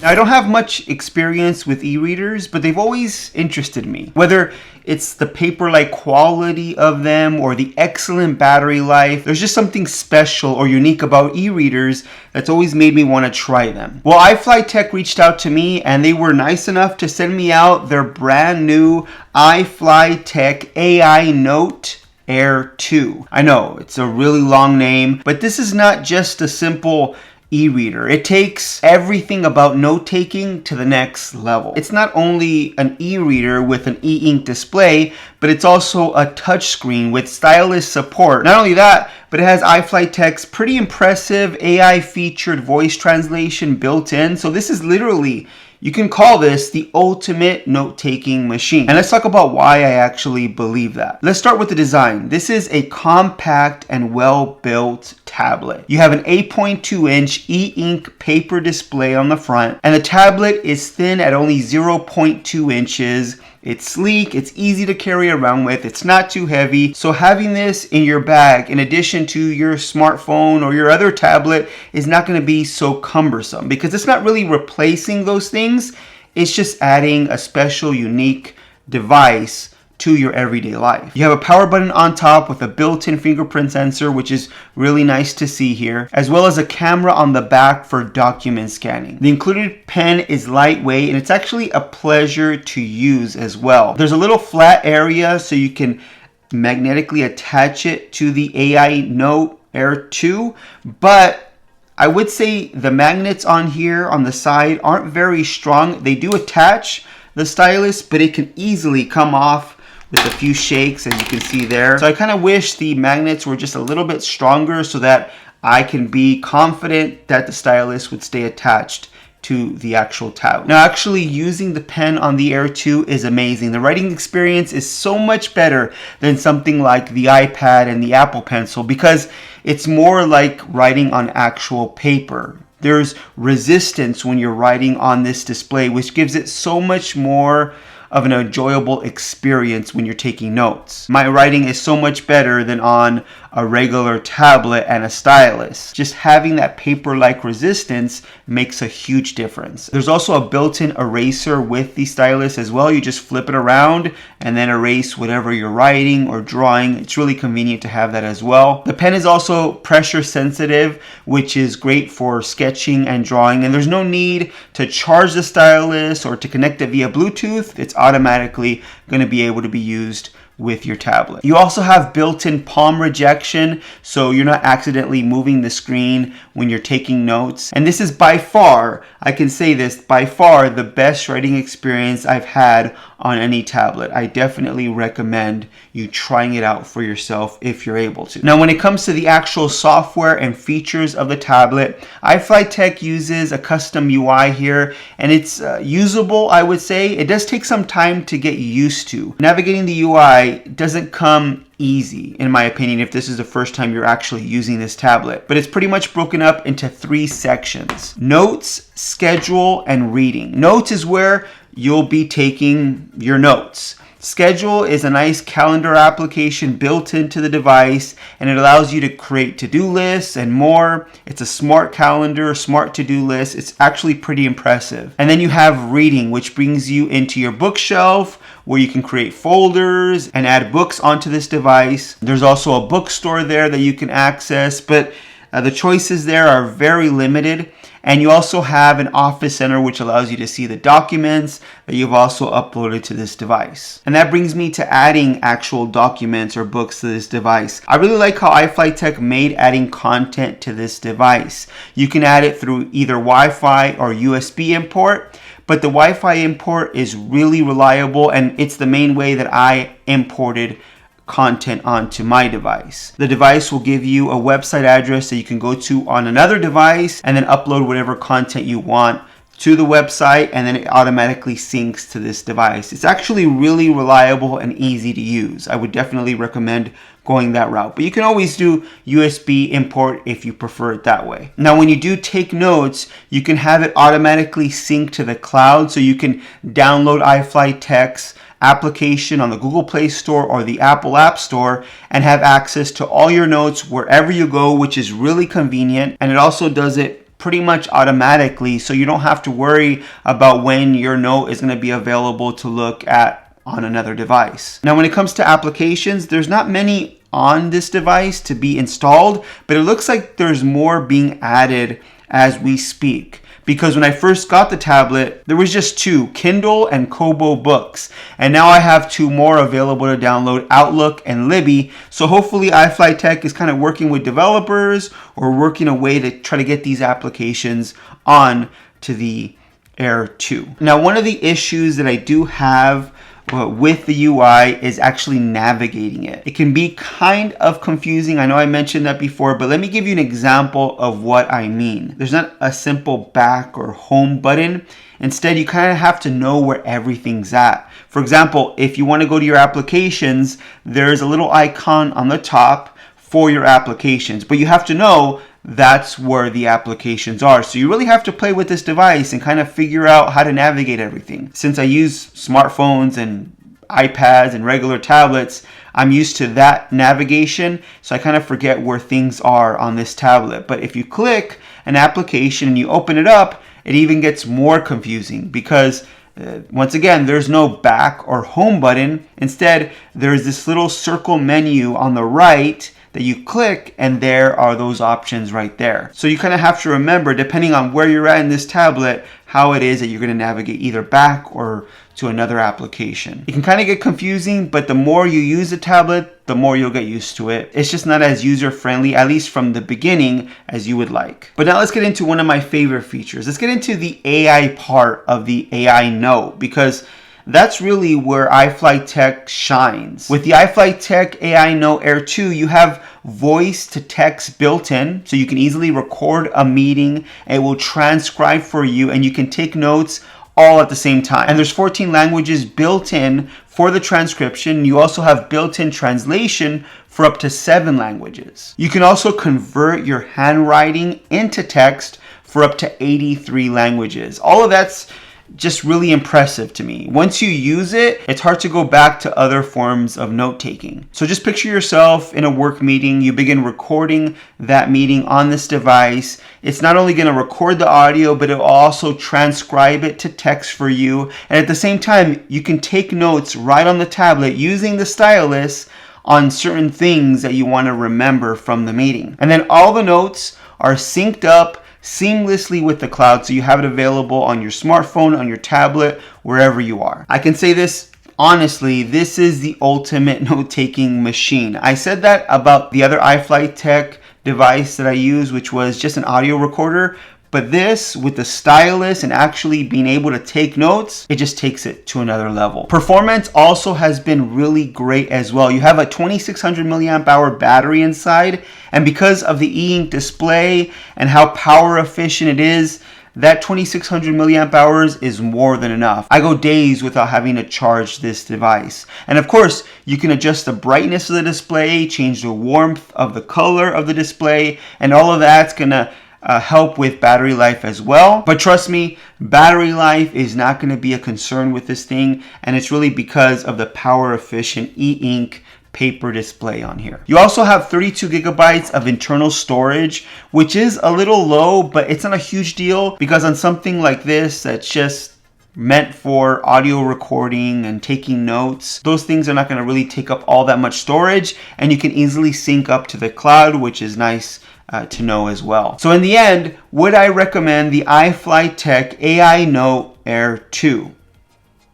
Now, I don't have much experience with e-readers, but they've always interested me. Whether it's the paper-like quality of them or the excellent battery life, there's just something special or unique about e-readers that's always made me want to try them. Well, iFLYTEK reached out to me and they were nice enough to send me out their brand new iFLYTEK AINOTE Air 2. I know, it's a really long name, but this is not just a simple e-reader. It takes everything about note-taking to the next level. It's not only an e-reader with an e-ink display, but it's also a touchscreen with stylus support. Not only that, but it has iFLYTEK's pretty impressive AI-featured voice translation built in. So this is literally, you can call this the ultimate note-taking machine. And let's talk about why I actually believe that. Let's start with the design. This is a compact and well-built tablet. You have an 8.2-inch e-ink paper display on the front, and the tablet is thin at only 0.2 inches. It's sleek, it's easy to carry around with, it's not too heavy. So having this in your bag, in addition to your smartphone or your other tablet, is not going to be so cumbersome because it's not really replacing those things. It's just adding a special, unique device to your everyday life. You have a power button on top with a built-in fingerprint sensor, which is really nice to see here, as well as a camera on the back for document scanning. The included pen is lightweight and it's actually a pleasure to use as well. There's a little flat area so you can magnetically attach it to the AINOTE Air 2, but I would say the magnets on here on the side aren't very strong. They do attach the stylus, but it can easily come off with a few shakes, as you can see there. So I kind of wish the magnets were just a little bit stronger so that I can be confident that the stylus would stay attached to the actual tablet. Now, actually using the pen on the Air 2 is amazing. The writing experience is so much better than something like the iPad and the Apple Pencil because it's more like writing on actual paper. There's resistance when you're writing on this display, which gives it so much more of an enjoyable experience when you're taking notes. My writing is so much better than on a regular tablet and a stylus. Just having that paper-like resistance makes a huge difference. There's also a built-in eraser with the stylus as well. You just flip it around and then erase whatever you're writing or drawing. It's really convenient to have that as well. The pen is also pressure sensitive, which is great for sketching and drawing, and there's no need to charge the stylus or to connect it via Bluetooth. It's automatically going to be able to be used with your tablet. You also have built-in palm rejection, so you're not accidentally moving the screen when you're taking notes. And this is by far, I can say this, by far the best writing experience I've had on any tablet. I definitely recommend you trying it out for yourself if you're able to. Now, when it comes to the actual software and features of the tablet, iFLYTEK uses a custom UI here, and it's usable, I would say. It does take some time to get used to. Navigating the UI doesn't come easy, in my opinion, if this is the first time you're actually using this tablet. But it's pretty much broken up into 3 sections: notes, schedule, and reading. Notes is where you'll be taking your notes. Schedule is a nice calendar application built into the device, and it allows you to create to-do lists and more. It's a smart calendar, smart to-do list. It's actually pretty impressive. And then you have reading, which brings you into your bookshelf, where you can create folders and add books onto this device. There's also a bookstore there that you can access, but the choices there are very limited. And you also have an office center, which allows you to see the documents that you've also uploaded to this device. And that brings me to adding actual documents or books to this device. I really like how iFLYTEK made adding content to this device. You can add it through either Wi-Fi or USB import, but the Wi-Fi import is really reliable, and it's the main way that I imported content onto my device. The device will give you a website address that you can go to on another device and then upload whatever content you want to the website, and then it automatically syncs to this device. It's actually really reliable and easy to use. I would definitely recommend going that route, but you can always do USB import if you prefer it that way. Now, when you do take notes, you can have it automatically sync to the cloud, so you can download iFLYTEK's application on the Google Play Store or the Apple App Store and have access to all your notes wherever you go, which is really convenient. And it also does it pretty much automatically, so you don't have to worry about when your note is going to be available to look at on another device. Now, when it comes to applications, there's not many on this device to be installed, but it looks like there's more being added as we speak. Because when I first got the tablet, there was just 2, Kindle and Kobo books. And now I have 2 more available to download, Outlook and Libby. So hopefully iFLYTEK is kind of working with developers or working a way to try to get these applications on to the Air 2. Now, one of the issues that I do have with the UI is actually navigating it. It can be kind of confusing. I know I mentioned that before, but let me give you an example of what I mean. There's not a simple back or home button. Instead, you kind of have to know where everything's at. For example, if you want to go to your applications, there's a little icon on the top for your applications, but you have to know that's where the applications are. So you really have to play with this device and kind of figure out how to navigate everything. Since I use smartphones and iPads and regular tablets, I'm used to that navigation, so I kind of forget where things are on this tablet. But if you click an application and you open it up, it even gets more confusing because once again, there's no back or home button. Instead, there's this little circle menu on the right that you click, and there are those options right there. So you kind of have to remember, depending on where you're at in this tablet, how it is that you're going to navigate either back or to another application. It can kind of get confusing, but the more you use the tablet, the more you'll get used to it. It's just not as user-friendly, at least from the beginning, as you would like. But now let's get into one of my favorite features. Let's get into the AI part of the AI Note, because that's really where iFLYTEK shines. With the iFLYTEK AINOTE Air 2, you have voice to text built in, so you can easily record a meeting, and it will transcribe for you, and you can take notes all at the same time. And there's 14 languages built in for the transcription. You also have built-in translation for up to 7 languages. You can also convert your handwriting into text for up to 83 languages. All of that's just really impressive to me. Once you use it, it's hard to go back to other forms of note-taking. So just picture yourself in a work meeting. You begin recording that meeting on this device. It's not only going to record the audio, but it will also transcribe it to text for you. And at the same time, you can take notes right on the tablet using the stylus on certain things that you want to remember from the meeting. And then all the notes are synced up seamlessly with the cloud, so you have it available on your smartphone, on your tablet, wherever you are. I can say this honestly, this is the ultimate note-taking machine. I said that about the other iFLYTEK device that I use, which was just an audio recorder, but this, with the stylus and actually being able to take notes, it just takes it to another level. Performance also has been really great as well. You have a 2600 milliamp hour battery inside, and because of the e-ink display and how power efficient it is, that 2600 milliamp hours is more than enough. I go days without having to charge this device. And of course, you can adjust the brightness of the display, change the warmth of the color of the display, and all of that's gonna help with battery life as well. But trust me, battery life is not going to be a concern with this thing, and it's really because of the power efficient e-ink paper display on here. You also have 32 gigabytes of internal storage, which is a little low, but it's not a huge deal because on something like this that's just meant for audio recording and taking notes, those things are not going to really take up all that much storage, and you can easily sync up to the cloud, which is nice to know as well. So in the end, would I recommend the iFLYTEK AINOTE Air 2?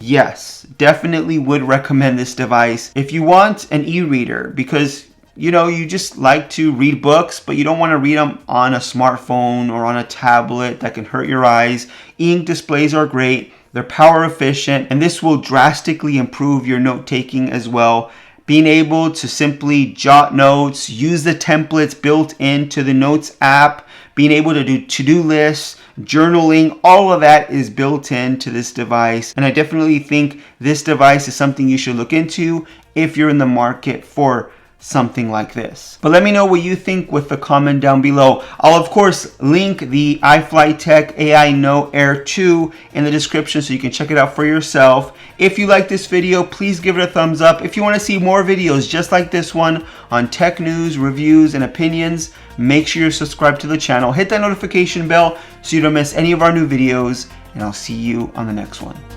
Yes, definitely would recommend this device if you want an e-reader, because you just like to read books, but you don't want to read them on a smartphone or on a tablet that can hurt your eyes. E-ink displays are great, they're power efficient, and this will drastically improve your note-taking as well. Being able to simply jot notes, use the templates built into the Notes app, being able to do to-do lists, journaling, all of that is built into this device. And I definitely think this device is something you should look into if you're in the market for something like this. But let me know what you think with the comment down below. I'll of course link the iFLYTEK AINOTE Air 2 in the description so you can check it out for yourself. If you like this video, please give it a thumbs up. If you want to see more videos just like this one on tech news, reviews, and opinions, make sure you're subscribed to the channel. Hit that notification bell so you don't miss any of our new videos, and I'll see you on the next one.